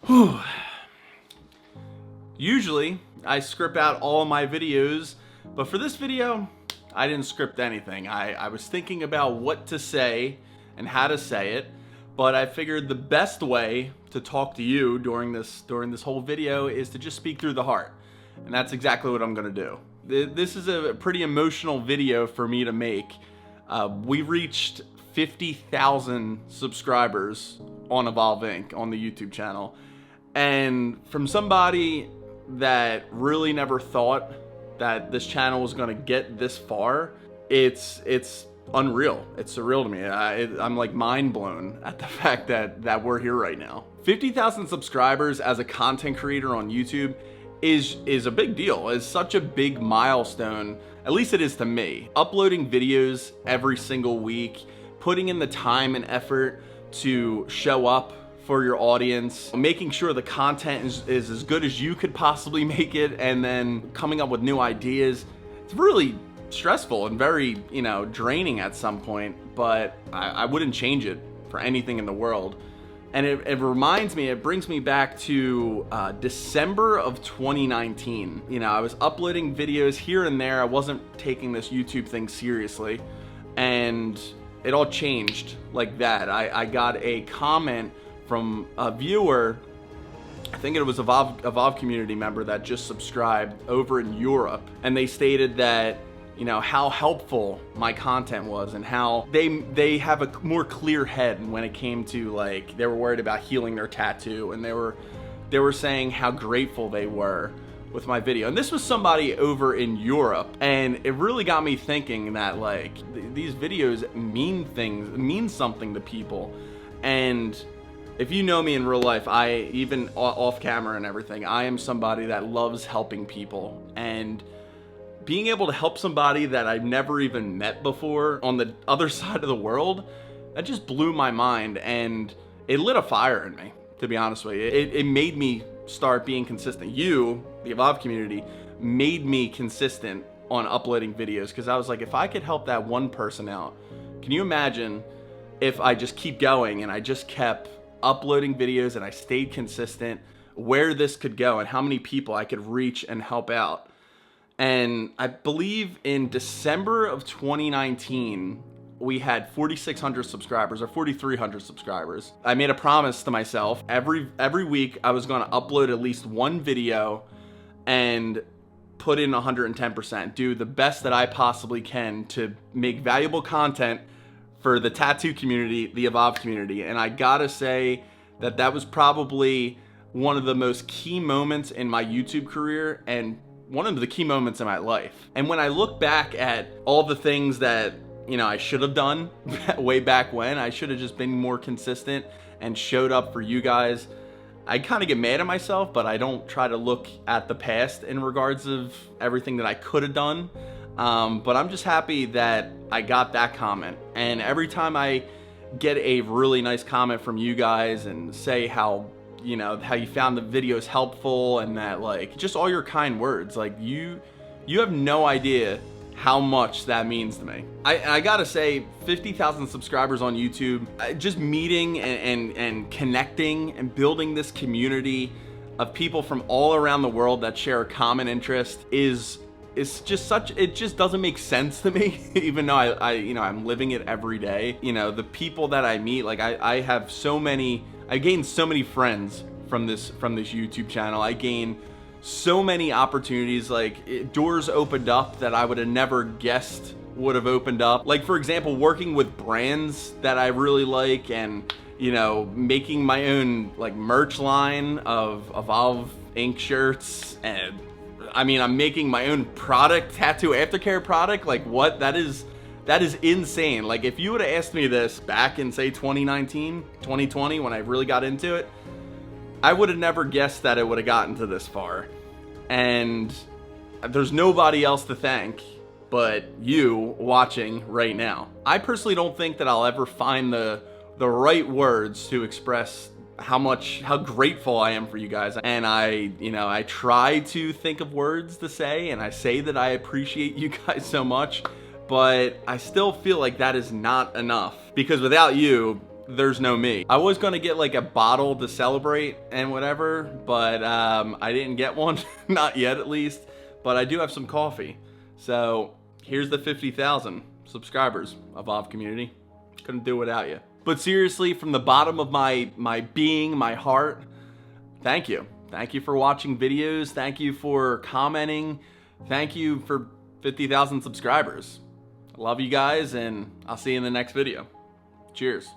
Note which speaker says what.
Speaker 1: Whew. Usually, I script out all of my videos, but for this video, I didn't script anything. I was thinking about what to say and how to say it, but I figured the best way to talk to you during this whole video is to just speak through the heart. And that's exactly what I'm gonna do. This is a pretty emotional video for me to make. We reached 50,000 subscribers on EvolveINK on the YouTube channel. And from somebody that really never thought that this channel was gonna get this far, it's unreal. It's surreal to me. I'm like mind blown at the fact that we're here right now. 50,000 subscribers as a content creator on YouTube is a big deal. It's such a big milestone. At least it is to me. Uploading videos every single week, putting in the time and effort to show up for your audience, making sure the content is as good as you could possibly make it, and then coming up with new ideas. It's really stressful and very, draining at some point, but I wouldn't change it for anything in the world. And it reminds me, it brings me back to December of 2019. I was uploading videos here and there. I wasn't taking this YouTube thing seriously, and it all changed like that. I got a comment from a viewer, I think it was a Evolve community member that just subscribed over in Europe, and they stated that how helpful my content was, and how they have a more clear head when it came to, like, they were worried about healing their tattoo, and they were saying how grateful they were with my video. And this was somebody over in Europe, and it really got me thinking that, like, these videos mean something to people. And if you know me in real life, even off camera and everything, I am somebody that loves helping people. And being able to help somebody that I've never even met before on the other side of the world, that just blew my mind, and it lit a fire in me, to be honest with you. It made me start being consistent. You, the Evolve community, made me consistent on uploading videos, because I was like, if I could help that one person out, can you imagine if I just keep going and I just kept uploading videos and I stayed consistent, where this could go and how many people I could reach and help out. And I believe in December of 2019, we had 4,600 subscribers or 4,300 subscribers. I made a promise to myself every week I was going to upload at least one video and put in 110%, do the best that I possibly can to make valuable content for the tattoo community, the Evolve community. And I gotta say that was probably one of the most key moments in my YouTube career, and one of the key moments in my life. And when I look back at all the things that, I should have done way back when, I should have just been more consistent and showed up for you guys, I kind of get mad at myself, but I don't try to look at the past in regards of everything that I could have done. But I'm just happy that I got that comment. And every time I get a really nice comment from you guys and say how you found the videos helpful, and that, like, just all your kind words, like, you have no idea how much that means to me. I gotta say, 50,000 subscribers on YouTube, just meeting and connecting and building this community of people from all around the world that share a common interest it's just it just doesn't make sense to me, even though I'm living it every day. The people that I meet, like, I gained so many friends from this YouTube channel. I gained so many opportunities, like, doors opened up that I would have never guessed would have opened up. Like, for example, working with brands that I really like, and making my own, like, merch line of EvolveINK shirts, and I'm making my own product, tattoo AfterCare product. Like, what? That is insane. Like, if you would have asked me this back in, say, 2019, 2020, when I really got into it, I would have never guessed that it would have gotten to this far. And there's nobody else to thank but you watching right now. I personally don't think that I'll ever find the right words to express how grateful I am for you guys. And I try to think of words to say, and I say that I appreciate you guys so much, but I still feel like that is not enough, because without you, there's no me. I was gonna get like a bottle to celebrate and whatever, but I didn't get one, not yet at least, but I do have some coffee. So here's the 50,000 subscribers of Evolve community. Couldn't do without you. But seriously, from the bottom of my being, my heart, thank you. Thank you for watching videos. Thank you for commenting. Thank you for 50,000 subscribers. I love you guys, and I'll see you in the next video. Cheers.